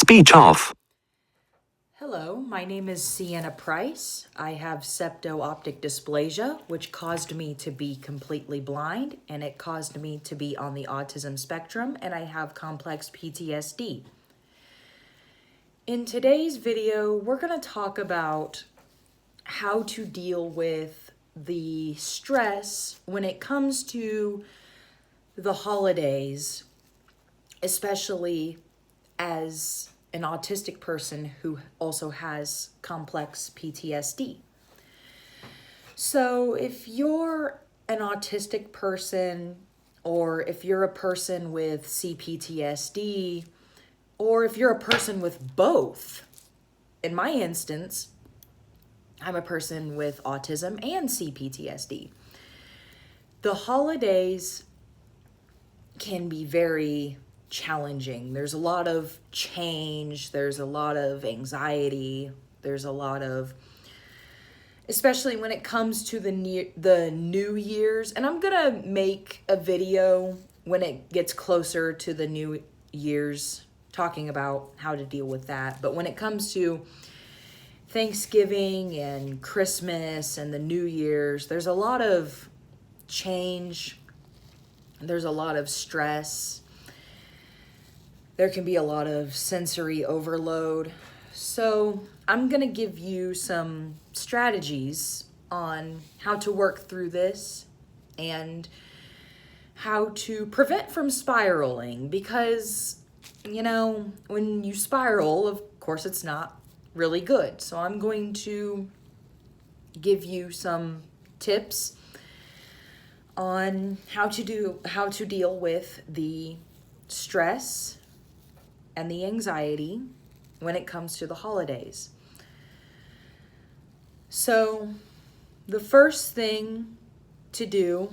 Speech off. Hello, my name is Sienna Price. I have septo-optic dysplasia, which caused me to be completely blind, and it caused me to be on the autism spectrum, and I have complex PTSD. In today's video, we're going to talk about how to deal with the stress when it comes to the holidays, especially as an autistic person who also has complex PTSD. So if you're an autistic person, or if you're a person with CPTSD, or if you're a person with both, in my instance, I'm a person with autism and CPTSD. The holidays can be very challenging. There's a lot of change, there's a lot of anxiety, there's a lot of, especially when it comes to the New Year's, and I'm gonna make a video when it gets closer to the New Year's talking about how to deal with that. But when it comes to Thanksgiving and Christmas and the New Year's, there's a lot of change, there's a lot of stress. There can be a lot of sensory overload. So I'm going to give you some strategies on how to work through this and how to prevent from spiraling, because, you know, when you spiral, of course, it's not really good. So I'm going to give you some tips on how to deal with the stress and the anxiety when it comes to the holidays. So the first thing to do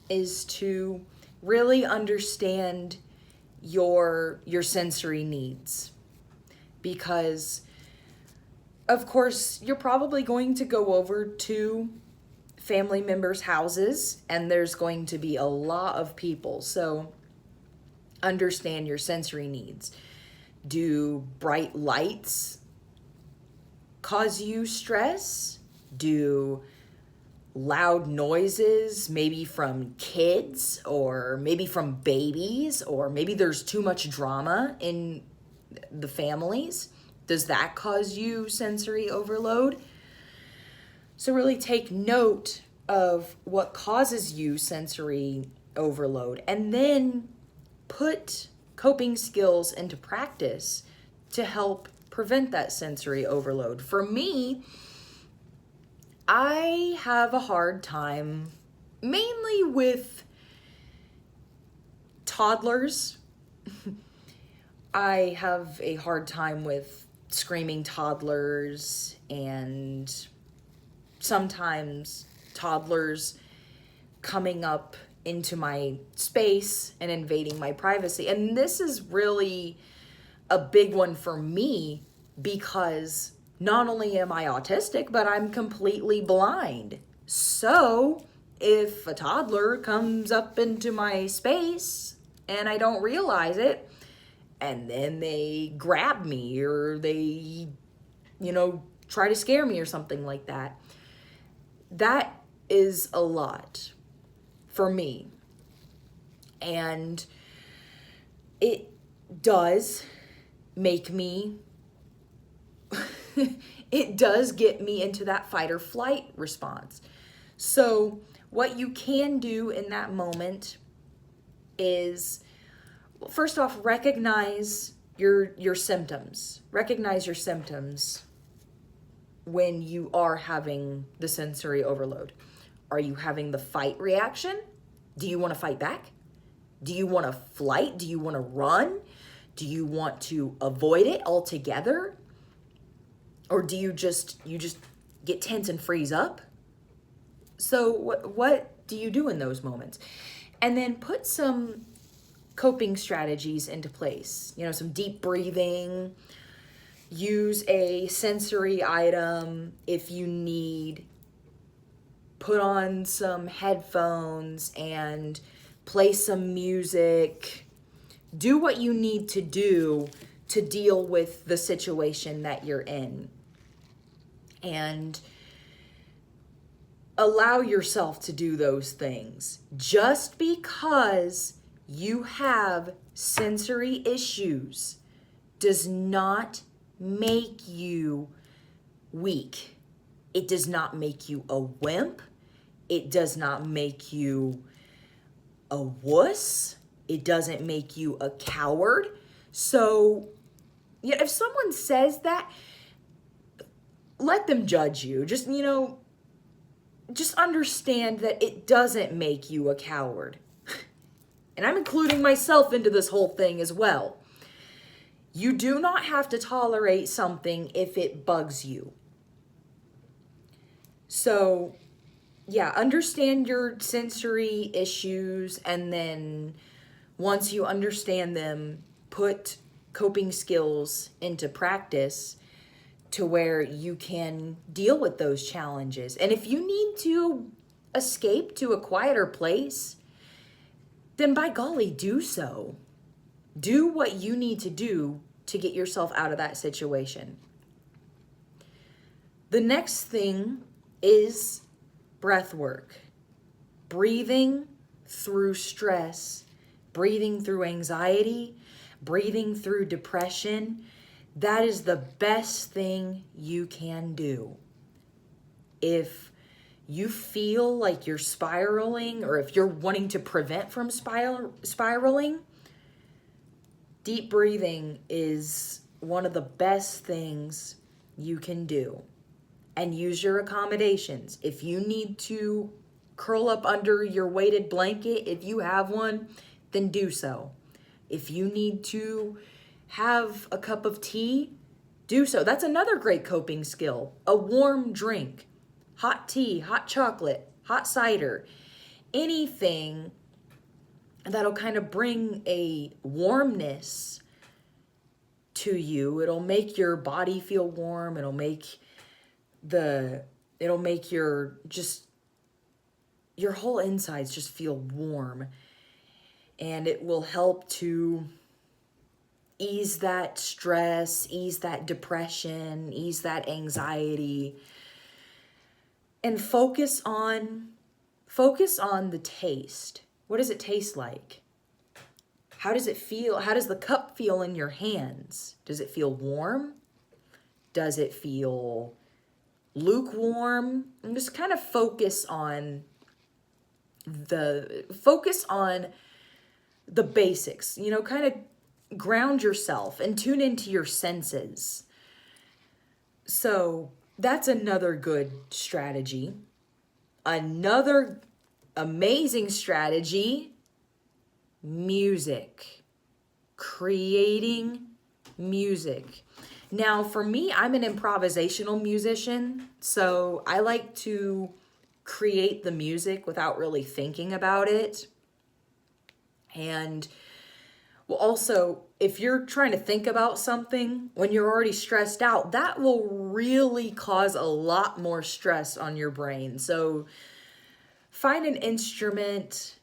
is to really understand your sensory needs, because of course you're probably going to go over to family members' houses and there's going to be a lot of people. So understand your sensory needs. Do bright lights cause you stress? Do loud noises, maybe from kids or maybe from babies, or maybe there's too much drama in the families, does that cause you sensory overload? So really take note of what causes you sensory overload, and then put coping skills into practice to help prevent that sensory overload. For me, I have a hard time mainly with toddlers. I have a hard time with screaming toddlers, and sometimes toddlers coming up into my space and invading my privacy. And this is really a big one for me, because not only am I autistic, but I'm completely blind. So if a toddler comes up into my space and I don't realize it, and then they grab me or they, try to scare me or something like that, that is a lot for me. And it does make me, it does get me into that fight or flight response. So what you can do in that moment is, well, first off, recognize your symptoms. Recognize your symptoms when you are having the sensory overload. Are you having the fight reaction? Do you want to fight back? Do you want to flight? Do you want to run? Do you want to avoid it altogether? Or do you just get tense and freeze up? So what do you do in those moments? And then put some coping strategies into place. Some deep breathing. Use a sensory item if you need. Put on some headphones and play some music. Do what you need to do to deal with the situation that you're in. And allow yourself to do those things. Just because you have sensory issues does not make you weak. It does not make you a wimp. It does not make you a wuss. It doesn't make you a coward. So, yeah, if someone says that, let them judge you. Just, just understand that it doesn't make you a coward. And I'm including myself into this whole thing as well. You do not have to tolerate something if it bugs you. So, yeah, understand your sensory issues, and then once you understand them, put coping skills into practice to where you can deal with those challenges. And if you need to escape to a quieter place, then by golly, do so. Do what you need to do to get yourself out of that situation. The next thing is breath work. Breathing through stress, breathing through anxiety, breathing through depression. That is the best thing you can do. If you feel like you're spiraling, or if you're wanting to prevent from spiraling, deep breathing is one of the best things you can do. And use your accommodations. If you need to curl up under your weighted blanket, if you have one, then do so. If you need to have a cup of tea, do so. That's another great coping skill. A warm drink, hot tea, hot chocolate, hot cider, anything that'll kind of bring a warmness to you. It'll make your body feel warm. It'll make your whole insides just feel warm. And it will help to ease that stress, ease that depression, ease that anxiety. And focus on the taste. What does it taste like? How does it feel? How does the cup feel in your hands? Does it feel warm? Does it feel lukewarm? And just kind of focus on the basics, kind of ground yourself and tune into your senses. So that's another good strategy. Another amazing strategy, music. Creating music. Now, for me, I'm an improvisational musician, so I like to create the music without really thinking about it. And well, also, if you're trying to think about something when you're already stressed out, that will really cause a lot more stress on your brain. So find an instrument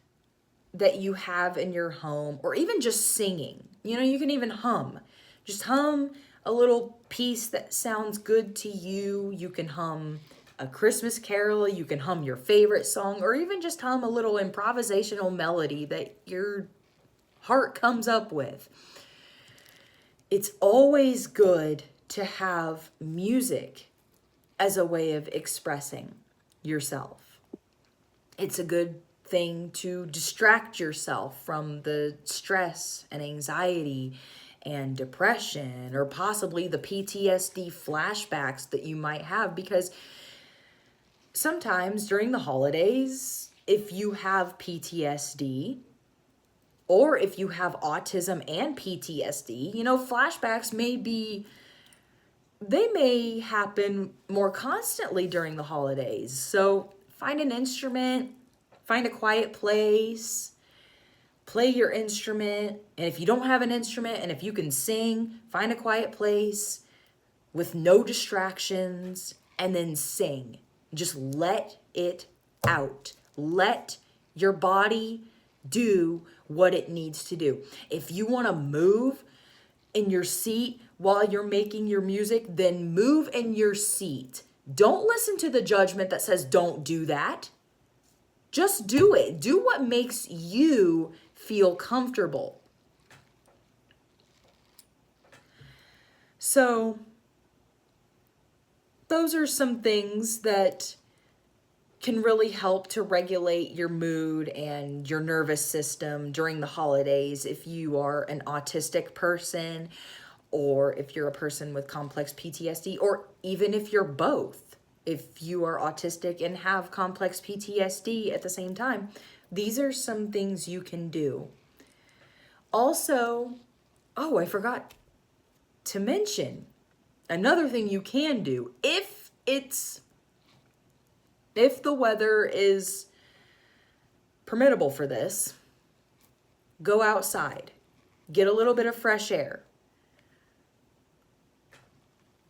that you have in your home, or even just singing. You can even hum. Just hum a little piece that sounds good to you. You can hum a Christmas carol, you can hum your favorite song, or even just hum a little improvisational melody that your heart comes up with. It's always good to have music as a way of expressing yourself. It's a good thing to distract yourself from the stress and anxiety and depression, or possibly the PTSD flashbacks that you might have, because sometimes during the holidays, if you have PTSD, or if you have autism and PTSD, flashbacks may happen more constantly during the holidays. So find an instrument, find a quiet place, play your instrument. And if you don't have an instrument, and if you can sing, find a quiet place with no distractions, and then sing. Just let it out. Let your body do what it needs to do. If you want to move, in your seat while you're making your music, then move in your seat. Don't listen to the judgment that says don't do that. Just do it. Do what makes you feel comfortable. So, those are some things that can really help to regulate your mood and your nervous system during the holidays if you are an autistic person, or if you're a person with complex PTSD, or even if you're both. If you are autistic and have complex PTSD at the same time, these are some things you can do. Also, oh, I forgot to mention another thing you can do if the weather is permittable for this. Go outside, get a little bit of fresh air.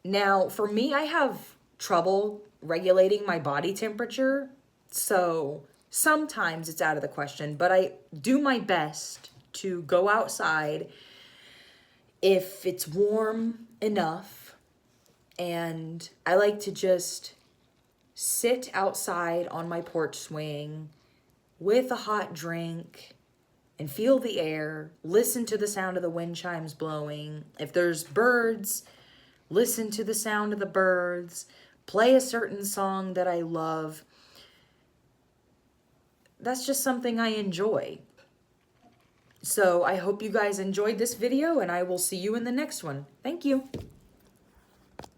Now, for me, I have trouble regulating my body temperature, so sometimes it's out of the question, but I do my best to go outside if it's warm enough, and I like to just sit outside on my porch swing with a hot drink and feel the air, listen to the sound of the wind chimes blowing. If there's birds, listen to the sound of the birds, play a certain song that I love. That's just something I enjoy. So I hope you guys enjoyed this video, and I will see you in the next one. Thank you.